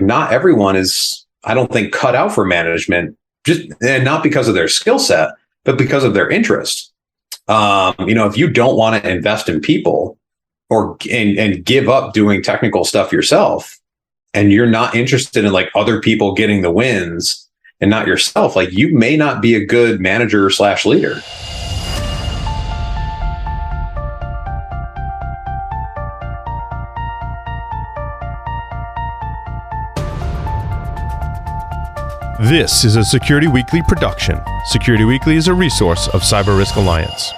not everyone is, I don't think, cut out for management, and not because of their skill set, but because of their interest. If you don't want to invest in people and give up doing technical stuff yourself, and you're not interested in like other people getting the wins and not yourself, like you may not be a good manager / leader. This is a Security Weekly production. Security Weekly is a resource of Cyber Risk Alliance.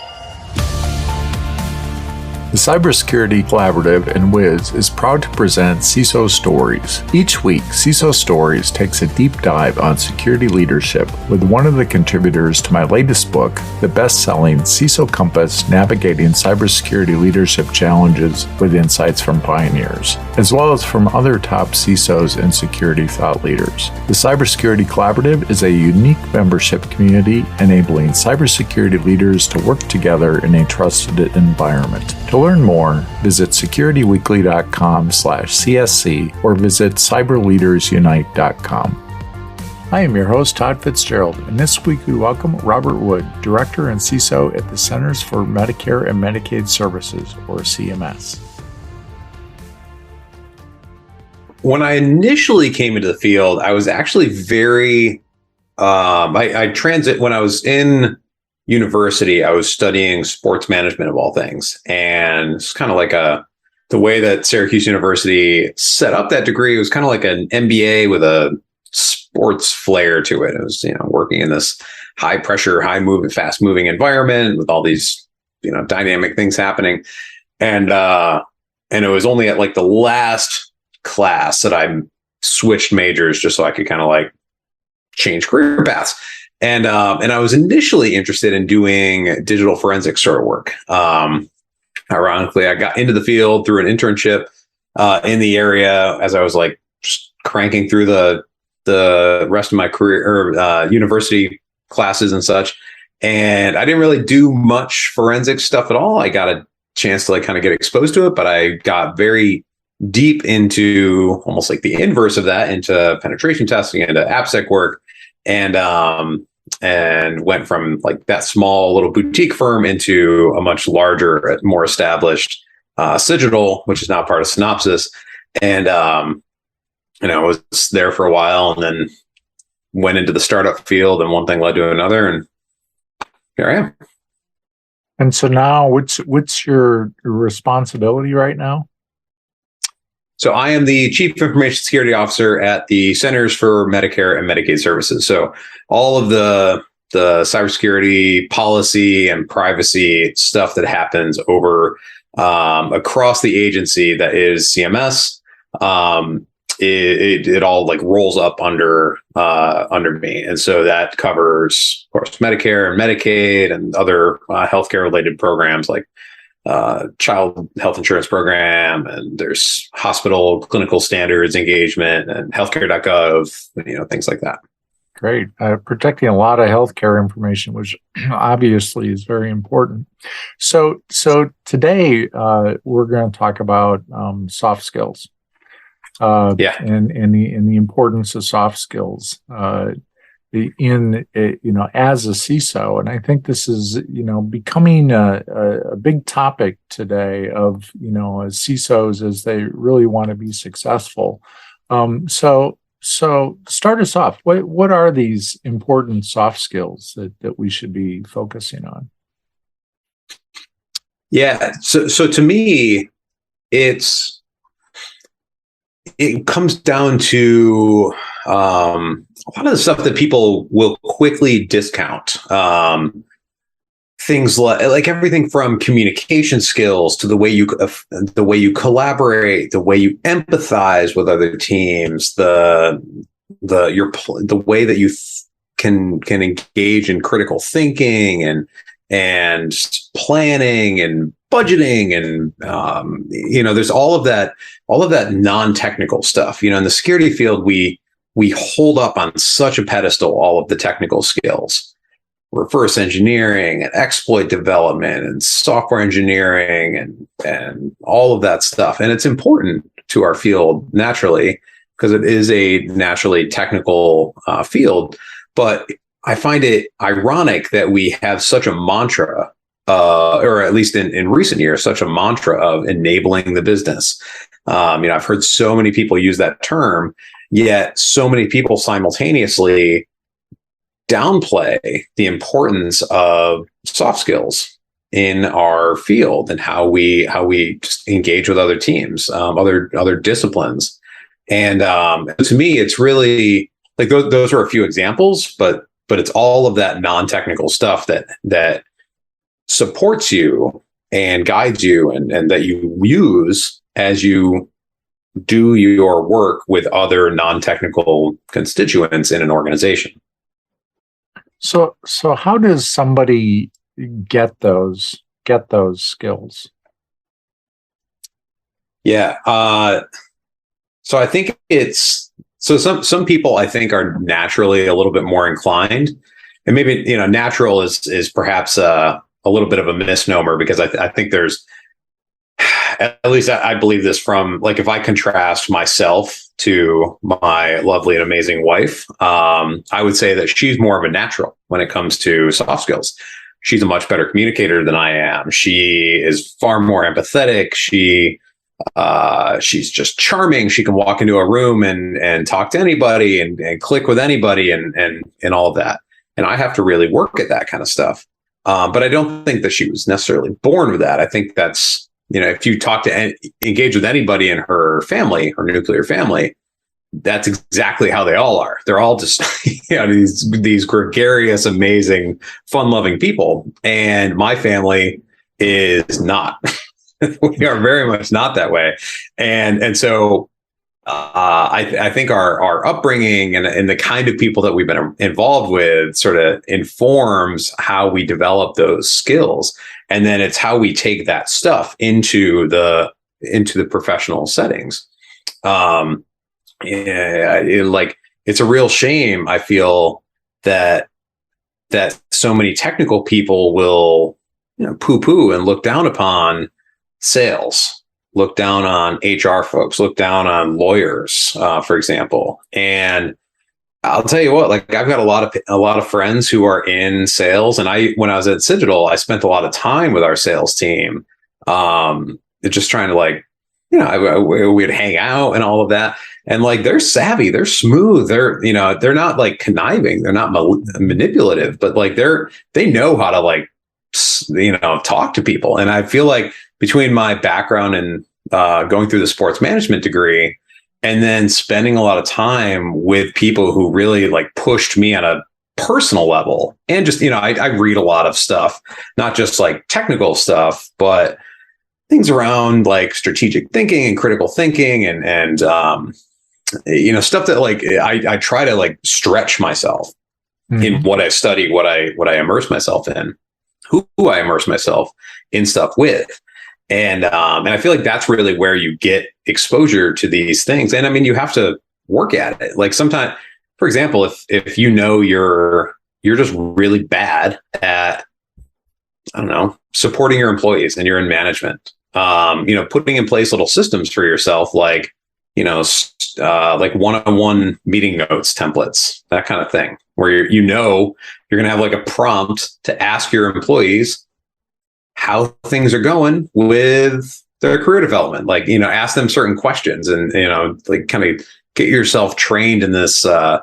The Cybersecurity Collaborative and Wiz is proud to present CISO Stories. Each week, CISO Stories takes a deep dive on security leadership with one of the contributors to my latest book, the best-selling CISO Compass: Navigating Cybersecurity Leadership Challenges with Insights from Pioneers, as well as from other top CISOs and security thought leaders. The Cybersecurity Collaborative is a unique membership community enabling cybersecurity leaders to work together in a trusted environment. To learn more, visit securityweekly.com/CSC or visit cyberleadersunite.com. I am your host, Todd Fitzgerald, and this week we welcome Robert Wood, Director and CISO at the Centers for Medicare and Medicaid Services, or CMS. When I initially came into the field, I was actually very, when I was in university, I was studying sports management of all things. And it's kind of like the way that Syracuse University set up that degree was kind of like an MBA with a sports flair to it. It was, working in this high pressure, high moving, fast moving environment with all these, dynamic things happening. And it was only at like the last class that I switched majors just so I could kind of like change career paths. And I was initially interested in doing digital forensics sort of work. Ironically, I got into the field through an internship in the area as I was like just cranking through the rest of my career or university classes and such. And I didn't really do much forensic stuff at all. I got a chance to like kind of get exposed to it, but I got very deep into almost like the inverse of that, into penetration testing, into AppSec work. And went from like that small little boutique firm into a much larger, more established Cigital, which is now part of Synopsys. And I was there for a while, and then went into the startup field, and one thing led to another, and here I am. And so now, what's your responsibility right now? So I am the Chief Information Security Officer at the Centers for Medicare and Medicaid Services. So all of the cybersecurity policy and privacy stuff that happens over across the agency that is CMS, it all like rolls up under me. And so that covers, of course, Medicare and Medicaid and other healthcare related programs like child health insurance program, and there's hospital clinical standards engagement and healthcare.gov, things like that. Great. Protecting a lot of healthcare information, which obviously is very important. So today we're going to talk about soft skills. And the importance of soft skills as a CISO. And I think this is, becoming a big topic today of, as CISOs, as they really want to be successful. So start us off. What are these important soft skills that we should be focusing on? Yeah. So to me, it comes down to a lot of the stuff that people will quickly discount. Things like everything from communication skills to the way you collaborate, the way you empathize with other teams, the way that you can engage in critical thinking and planning and budgeting, and there's all of that non-technical stuff. In the security field, we hold up on such a pedestal all of the technical skills, reverse engineering and exploit development and software engineering and all of that stuff. And it's important to our field naturally. because it is a naturally technical field. But I find it ironic that we have such a mantra, or at least in recent years, such a mantra of enabling the business. I've heard so many people use that term, yet so many people simultaneously downplay the importance of soft skills in our field and how we just engage with other teams, other disciplines. And to me, it's really like those are a few examples, but it's all of that non-technical stuff that supports you and guides you and that you use as you do your work with other non-technical constituents in an organization. So how does somebody get those skills? Yeah. So I think some people I think are naturally a little bit more inclined, and maybe, natural is perhaps a little bit of a misnomer, because I think there's, at least I believe this from, like, if I contrast myself to my lovely and amazing wife, I would say that she's more of a natural when it comes to soft skills. She's a much better communicator than I am. She is far more empathetic. She's just charming. She can walk into a room and talk to anybody and click with anybody and all of that. And I have to really work at that kind of stuff. But I don't think that she was necessarily born with that. I think that's, if you engage with anybody in her family, her nuclear family, that's exactly how they all are. They're all just, these gregarious, amazing, fun-loving people. And my family is not. We are very much not that way. And so I think our upbringing and the kind of people that we've been involved with sort of informs how we develop those skills. And then it's how we take that stuff into the professional settings. It's a real shame, I feel, that so many technical people will, poo-poo and look down upon sales, look down on HR folks, look down on lawyers, for example. And I'll tell you what, like, I've got a lot of friends who are in sales, and when I was at Citadel, I spent a lot of time with our sales team, just trying to we'd hang out and all of that. And like, they're savvy, they're smooth, they're not like conniving, they're not manipulative, but like they know how to talk to people. And I feel like between my background and going through the sports management degree, and then spending a lot of time with people who really like pushed me on a personal level, and just, I read a lot of stuff, not just like technical stuff, but things around like strategic thinking and critical thinking and stuff that like I try to like stretch myself in what I study, what I immerse myself in, who I immerse myself in stuff with. And I feel like that's really where you get exposure to these things. And I mean, you have to work at it. Like, sometimes, for example, if you're just really bad at, I don't know, supporting your employees and you're in management, putting in place little systems for yourself, like, like one-on-one meeting notes templates, that kind of thing, where you're going to have like a prompt to ask your employees how things are going with their career development. Like, ask them certain questions and, like, kind of get yourself trained in this way.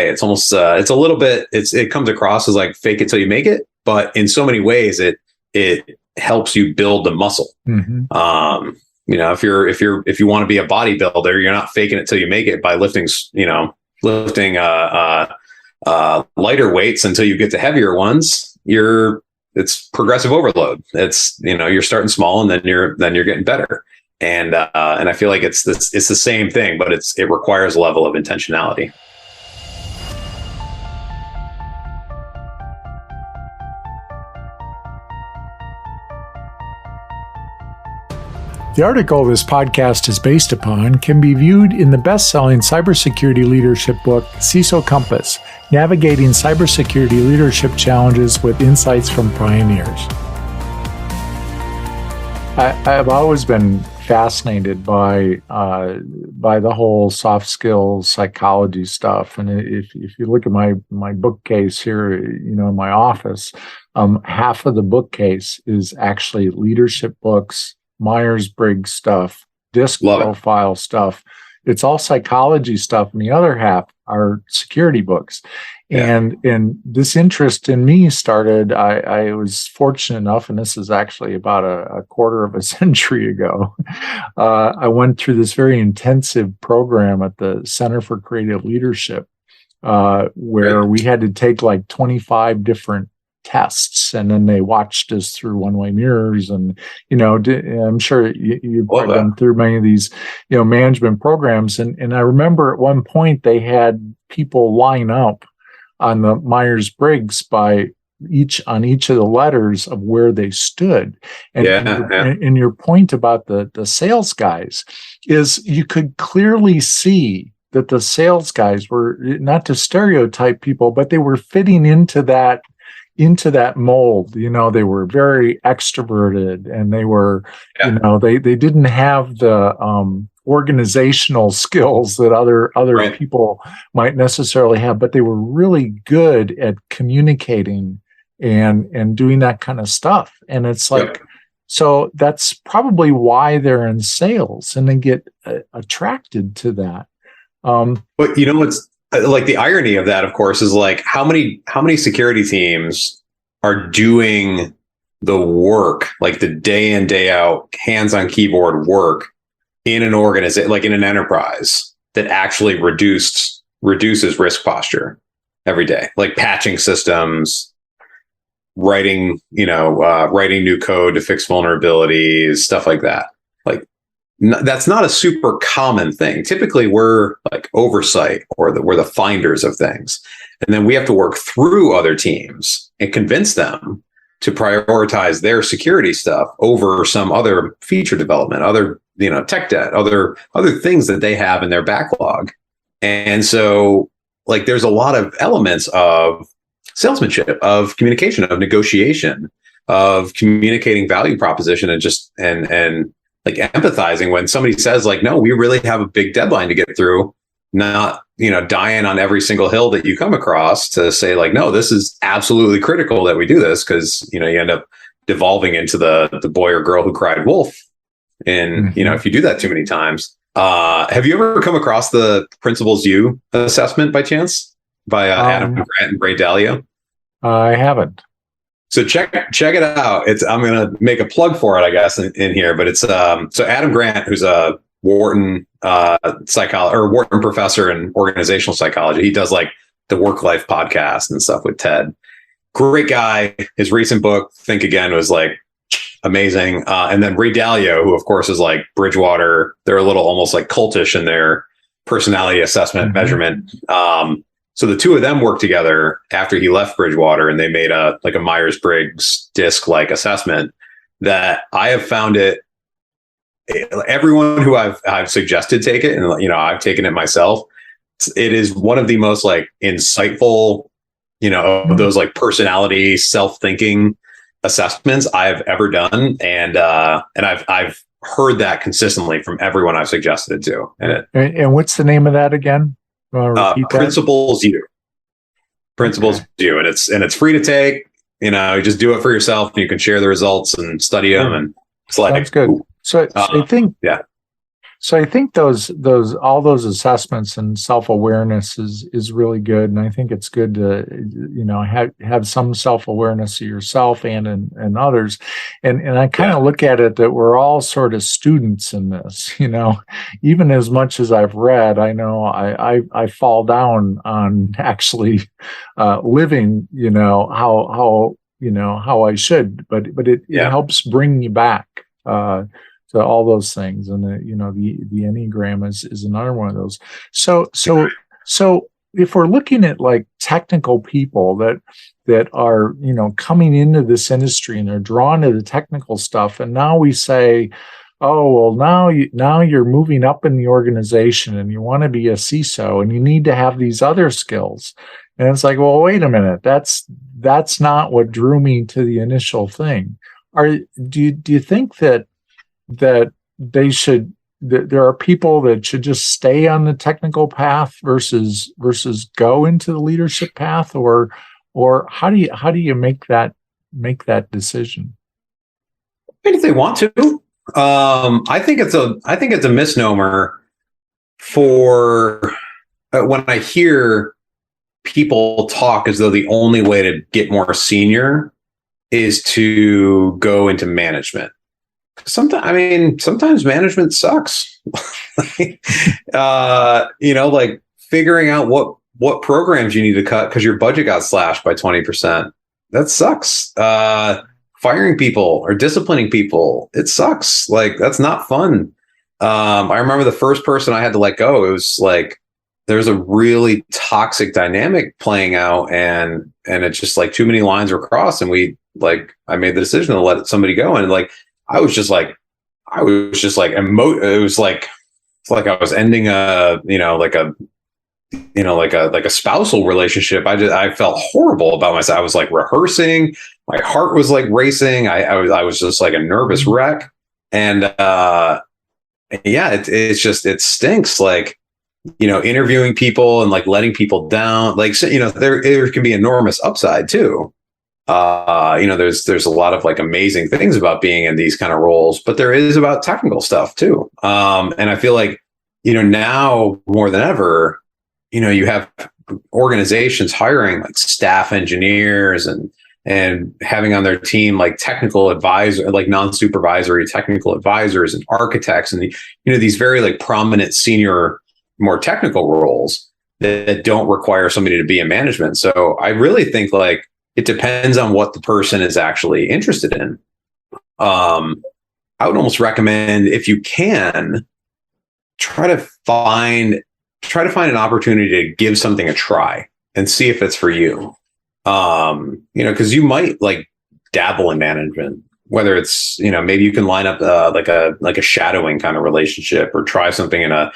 It's almost, it's a little bit, it comes across as like fake it till you make it, but in so many ways it helps you build the muscle. Mm-hmm. If you want to be a bodybuilder, you're not faking it till you make it by lifting lighter weights until you get to heavier ones. It's progressive overload. It's, you're starting small and then you're getting better. And I feel like it's the same thing, but it requires a level of intentionality. The article this podcast is based upon can be viewed in the best-selling cybersecurity leadership book, CISO Compass, Navigating Cybersecurity Leadership Challenges with Insights from Pioneers. I've always been fascinated by the whole soft skills psychology stuff. And if you look at my bookcase here, in my office, half of the bookcase is actually leadership books, Myers-Briggs stuff, DISC profile stuff. It's all psychology stuff, and the other half are security books. Yeah. And this interest in me started, I was fortunate enough, and this is actually about a quarter of a century ago. I went through this very intensive program at the Center for Creative Leadership, where we had to take like 25 different tests, and then they watched us through one-way mirrors. And I'm sure you've been through many of these management programs, and I remember at one point they had people line up on the Myers-Briggs on each of the letters of where they stood. And your point about the sales guys is you could clearly see that the sales guys were, not to stereotype people, but they were fitting into that mold. They were very extroverted, and they were, they didn't have the organizational skills that other right. people might necessarily have, but they were really good at communicating and doing that kind of stuff. And it's like, so that's probably why they're in sales, and they get attracted to that. But what's like the irony of that, of course, is like how many security teams are doing the work, like the day in, day out, hands on keyboard work in an organization, like in an enterprise, that actually reduces risk posture every day, like patching systems, writing new code to fix vulnerabilities, stuff like that. Like that's not a super common thing. Typically, we're like oversight, or we're the finders of things, and then we have to work through other teams and convince them to prioritize their security stuff over some other feature development, other tech debt, other things that they have in their backlog. And so, like, there's a lot of elements of salesmanship, of communication, of negotiation, of communicating value proposition, and like empathizing when somebody says like, no, we really have a big deadline to get through, not, dying on every single hill that you come across, to say like, no, this is absolutely critical that we do this, because, you end up devolving into the boy or girl who cried wolf. And, if you do that too many times. Have you ever come across the Principles U assessment by chance, by Adam Grant and Ray Dalio? I haven't. So check it out. I'm going to make a plug for it, I guess, in here. But it's so Adam Grant, who's a Wharton Wharton professor in organizational psychology. He does like the Work Life podcast and stuff with Ted. Great guy. His recent book, Think Again, was like amazing. And then Ray Dalio, who of course is like Bridgewater. They're a little almost like cultish in their personality assessment measurement. So the two of them worked together after he left Bridgewater, and they made a Myers-Briggs DISC-like assessment that I have found it. Everyone who I've suggested take it, and I've taken it myself. It is one of the most like insightful, of those like personality self-thinking assessments I've ever done, and I've heard that consistently from everyone I've suggested it to. And what's the name of that again? Principles U. Principles U, and it's free to take. You just do it for yourself, and you can share the results and study them. And it's like, that's good. So I think, So I think all those assessments and self-awareness is really good, and I think it's good to have some self-awareness of yourself and others, and I kind of look at it that we're all sort of students in this. Even as much as I've read, I know I fall down on actually living how I should, but it helps bring me back. To all those things, and the Enneagram is another one of those. So if we're looking at like technical people that are coming into this industry and they're drawn to the technical stuff, and now we say, oh well, now you're moving up in the organization and you want to be a CISO and you need to have these other skills, and it's like, well, wait a minute, that's not what drew me to the initial thing. Do you think that there are people that should just stay on the technical path versus go into the leadership path, or how do you make that decision? I mean, if they want to, I think it's a misnomer for when I hear people talk as though the only way to get more senior is to go into management. Sometimes management sucks. Like figuring out what programs you need to cut because your budget got slashed by 20%. That sucks. Firing people or disciplining people, it sucks. Like, that's not fun. I remember the first person I had to let go. It was like there's a really toxic dynamic playing out, and it's just like too many lines were crossed, and I made the decision to let somebody go, and like it was like it's like I was ending a spousal relationship. I felt horrible about myself. I was like rehearsing. My heart was like racing. I was just like a nervous wreck. And it stinks. Like, interviewing people and like letting people down. Like, there can be enormous upside too. There's a lot of like amazing things about being in these kind of roles, but there is about technical stuff too. And I feel like, now more than ever, you have organizations hiring like staff engineers and having on their team like technical advisor, like non-supervisory technical advisors and architects, and these very like prominent senior, more technical roles that don't require somebody to be in management. So I really think like it depends on what the person is actually interested in. I would almost recommend, if you can, try to find an opportunity to give something a try and see if it's for you. Because you might like dabble in management, whether it's, maybe you can line up like a shadowing kind of relationship, or try something in a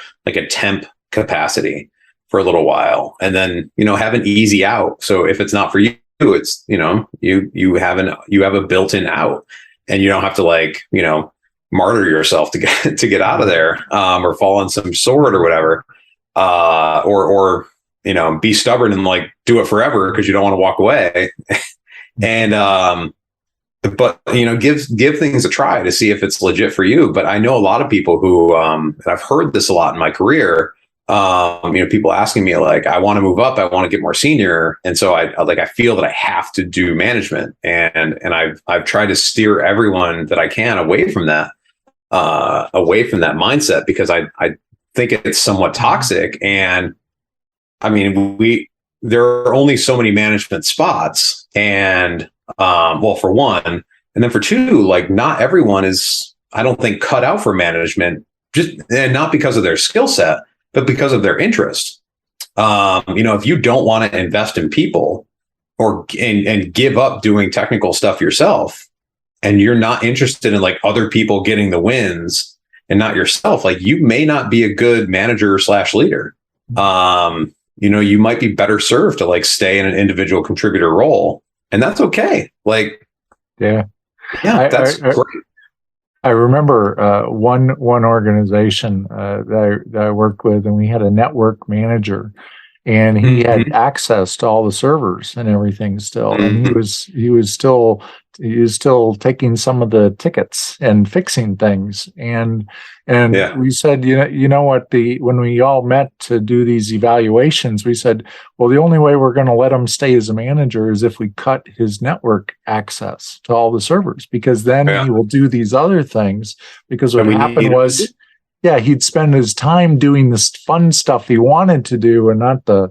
temp capacity for a little while, and then, have an easy out. So if it's not for you, it's, you have a built-in out, and you don't have to like, martyr yourself to get out of there, or fall on some sword or whatever. Or be stubborn and like do it forever because you don't want to walk away. And but give things a try to see if it's legit for you. But I know a lot of people who, and I've heard this a lot in my career. People asking me like, I want to move up, I want to get more senior, and so I feel that I have to do management, and I've tried to steer everyone that I can away from that mindset, because I think it's somewhat toxic. And I mean, there are only so many management spots, and for one, and then for two, like not everyone is, I don't think, cut out for management, and not because of their skill set, but because of their interest. If you don't want to invest in people and give up doing technical stuff yourself, and you're not interested in like other people getting the wins and not yourself, like you may not be a good manager / leader. You might be better served to like stay in an individual contributor role, and that's okay. Like, that's great. I remember one organization that I worked with, and we had a network manager, and he had access to all the servers and everything still, and he was still taking some of the tickets and fixing things, and we said, when we all met to do these evaluations, we said, well, the only way we're going to let him stay as a manager is if we cut his network access to all the servers, because then he will do these other things. Because what happened was, he'd spend his time doing this fun stuff he wanted to do, and not the,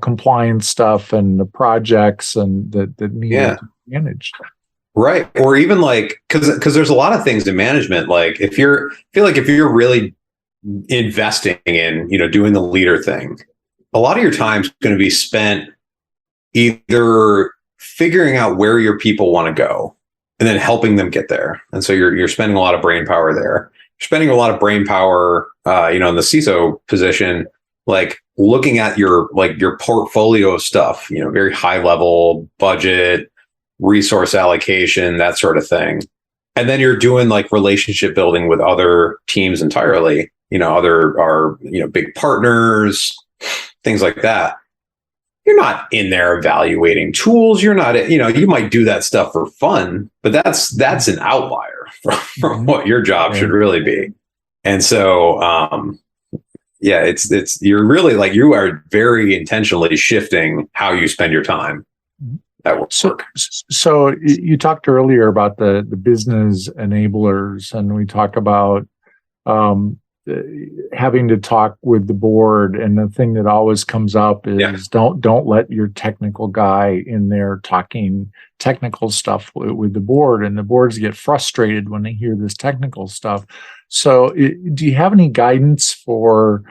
compliance stuff and the projects and that needed to be managed. Right. Or even like, because there's a lot of things in management. Like if you're really investing in, doing the leader thing, a lot of your time's going to be spent either figuring out where your people want to go and then helping them get there. And so you're spending a lot of brain power there. You're spending a lot of brain power, in the CISO position, like looking at your portfolio of stuff, very high level budget, resource allocation, that sort of thing. and then you're doing like relationship building with other teams entirely, big partners, things like that. You're not in there evaluating tools. You're not, you might do that stuff for fun, but that's an outlier from what your job should really be. And so, you're really like, you are very intentionally shifting how you spend your time at work. So you talked earlier about the business enablers, and we talked about having to talk with the board. And the thing that always comes up is don't let your technical guy in there talking technical stuff with the board, and the boards get frustrated when they hear this technical stuff. So do you have any guidance for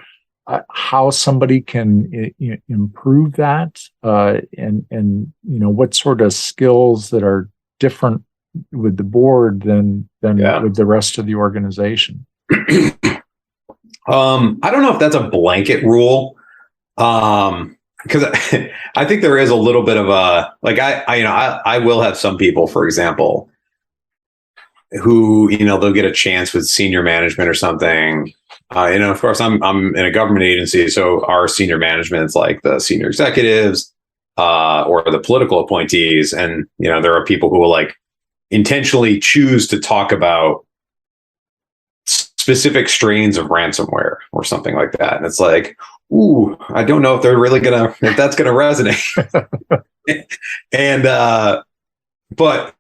how somebody can improve that, and what sort of skills that are different with the board than with the rest of the organization? I don't know if that's a blanket rule, because I think there is a little bit of a, like, I will have some people, for example, who, they'll get a chance with senior management or something. Of course, I'm in a government agency, so our senior management is like the senior executives or the political appointees, and there are people who will like intentionally choose to talk about specific strains of ransomware or something like that, and it's like, ooh, I don't know if they're really if that's gonna resonate. And but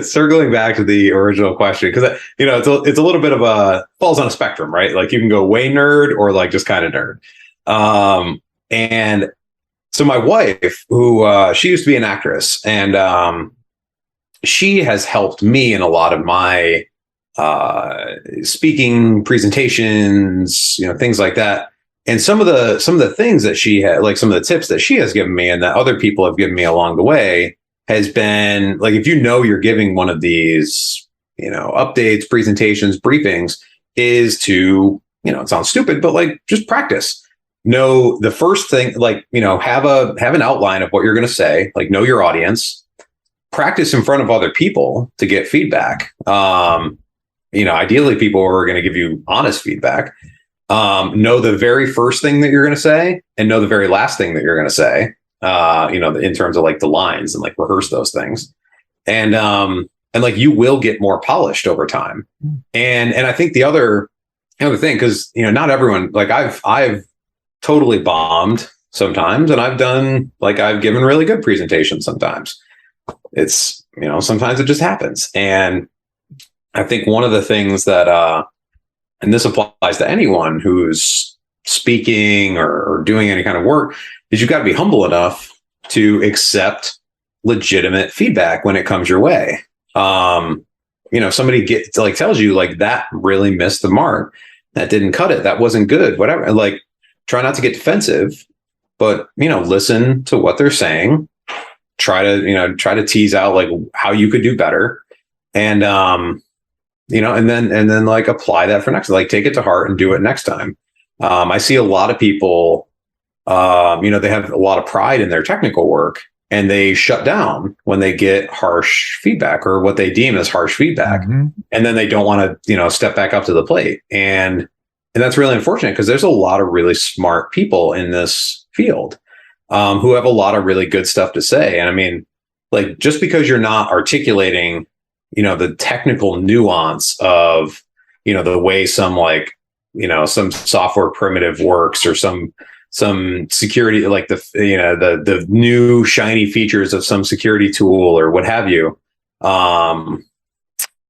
circling back to the original question, because it's a little bit of a, falls on a spectrum, right? Like you can go way nerd or like just kind of nerd. And so my wife, who she used to be an actress, and she has helped me in a lot of my speaking presentations, things like that. And some of the things that she had, like some of the tips that she has given me and that other people have given me along the way, has been like, if you're giving one of these, updates, presentations, briefings, is to, it sounds stupid, but like just practice. Know the first thing, like, have an outline of what you're going to say, like know your audience, practice in front of other people to get feedback. Ideally people are going to give you honest feedback. Know the very first thing that you're going to say and know the very last thing that you're going to say. In terms of like the lines, and like rehearse those things, and like you will get more polished over time. And I think the other thing, because not everyone, like I've totally bombed sometimes, and I've given really good presentations sometimes. It's sometimes it just happens. And I think one of the things that and this applies to anyone who's speaking or doing any kind of work, is you've got to be humble enough to accept legitimate feedback when it comes your way. Somebody tells you like, that really missed the mark, that didn't cut it, that wasn't good, whatever. Like, try not to get defensive, but listen to what they're saying. Try to tease out like how you could do better, and and then like apply that for next. Like, take it to heart and do it next time. I see a lot of people. They have a lot of pride in their technical work, and they shut down when they get harsh feedback or what they deem as harsh feedback. Mm-hmm. And then they don't want to, step back up to the plate. And that's really unfortunate, because there's a lot of really smart people in this field who have a lot of really good stuff to say. And I mean, like, just because you're not articulating, the technical nuance of, the way some some software primitive works, or some security, like the new shiny features of some security tool or what have you,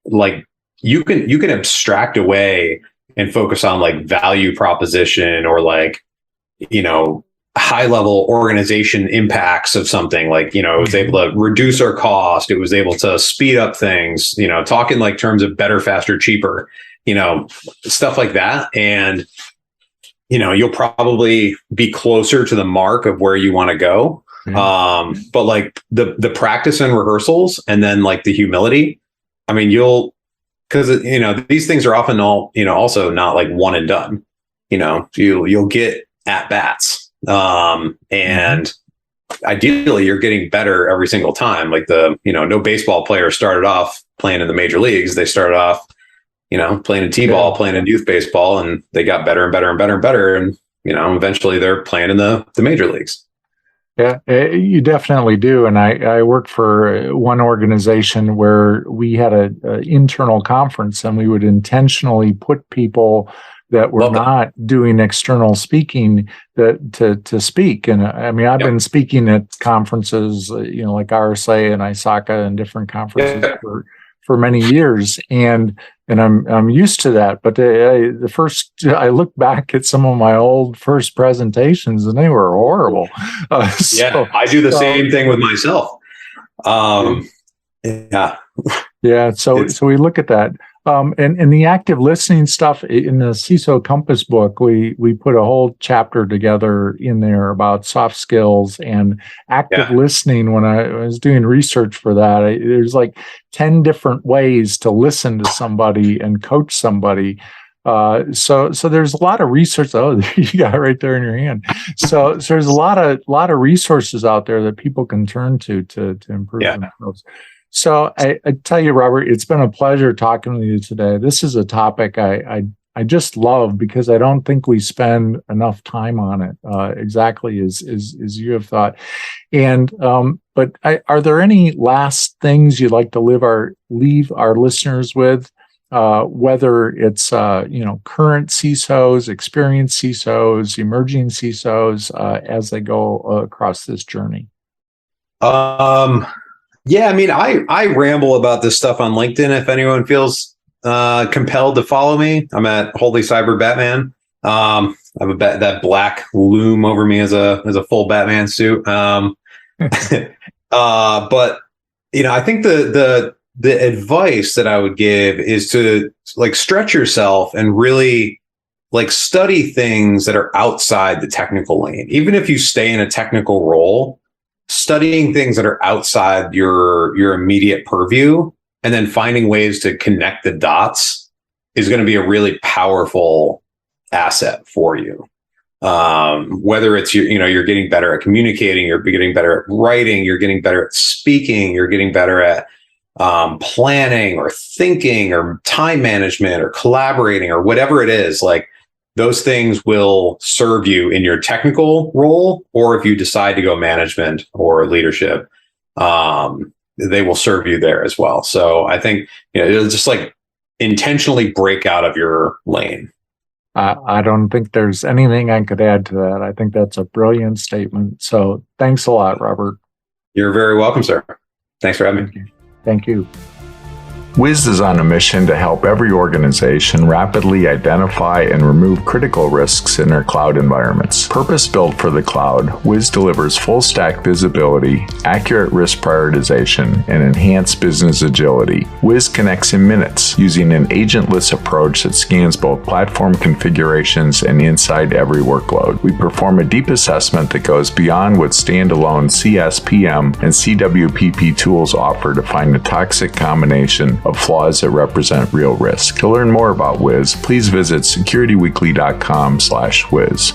like you can abstract away and focus on like value proposition, or like high level organization impacts of something. Like, it was able to reduce our cost, it was able to speed up things, talk in like terms of better, faster, cheaper, stuff like that. And you'll probably be closer to the mark of where you want to go. Mm-hmm. But like the practice and rehearsals, and then like the humility, I mean, because these things are often all, also not like one and done. You'll get at bats. And ideally you're getting better every single time. Like no baseball player started off playing in the major leagues. They started off, playing in t-ball, playing in youth baseball, and they got better and better and better and better. And, eventually they're playing in the major leagues. Yeah, you definitely do. And I worked for one organization where we had an internal conference, and we would intentionally put people that were not doing external speaking to speak. And I mean, I've been speaking at conferences, like RSA and ISACA and different conferences for many years, and I'm used to that. But I look back at some of my old first presentations, and they were horrible. I do the same thing with myself. So we look at that. And the active listening stuff in the CISO Compass book, we put a whole chapter together in there about soft skills and active listening. When I was doing research for that, there's like 10 different ways to listen to somebody and coach somebody. So there's a lot of research. Oh, you got it right there in your hand. So there's a lot of resources out there that people can turn to improve themselves. So I tell you, Robert, it's been a pleasure talking with you today. This is a topic I just love because I don't think we spend enough time on it, exactly as you have thought. And but are there any last things you'd like to leave our listeners with, whether it's current CISOs, experienced CISOs, emerging CISOs, as they go across this journey? Yeah, I mean, I ramble about this stuff on LinkedIn. If anyone feels compelled to follow me, I'm at Holy Cyber Batman. I have that black loom over me as a full Batman suit. But I think the advice that I would give is to stretch yourself and really study things that are outside the technical lane. Even if you stay in a technical role, studying things that are outside your immediate purview and then finding ways to connect the dots is going to be a really powerful asset for you. Whether it's you're getting better at communicating, you're getting better at writing, you're getting better at speaking, you're getting better at planning or thinking or time management or collaborating or whatever it is, those things will serve you in your technical role, or if you decide to go management or leadership, they will serve you there as well. So I think, it'll just intentionally break out of your lane. I don't think there's anything I could add to that. I think that's a brilliant statement. So thanks a lot, Robert. You're very welcome, sir. Thanks for having me. Thank you. Wiz is on a mission to help every organization rapidly identify and remove critical risks in their cloud environments. Purpose-built for the cloud, Wiz delivers full-stack visibility, accurate risk prioritization, and enhanced business agility. Wiz connects in minutes using an agentless approach that scans both platform configurations and inside every workload. We perform a deep assessment that goes beyond what standalone CSPM and CWPP tools offer to find the toxic combination of flaws that represent real risk. To learn more about Wiz, please visit securityweekly.com/Wiz.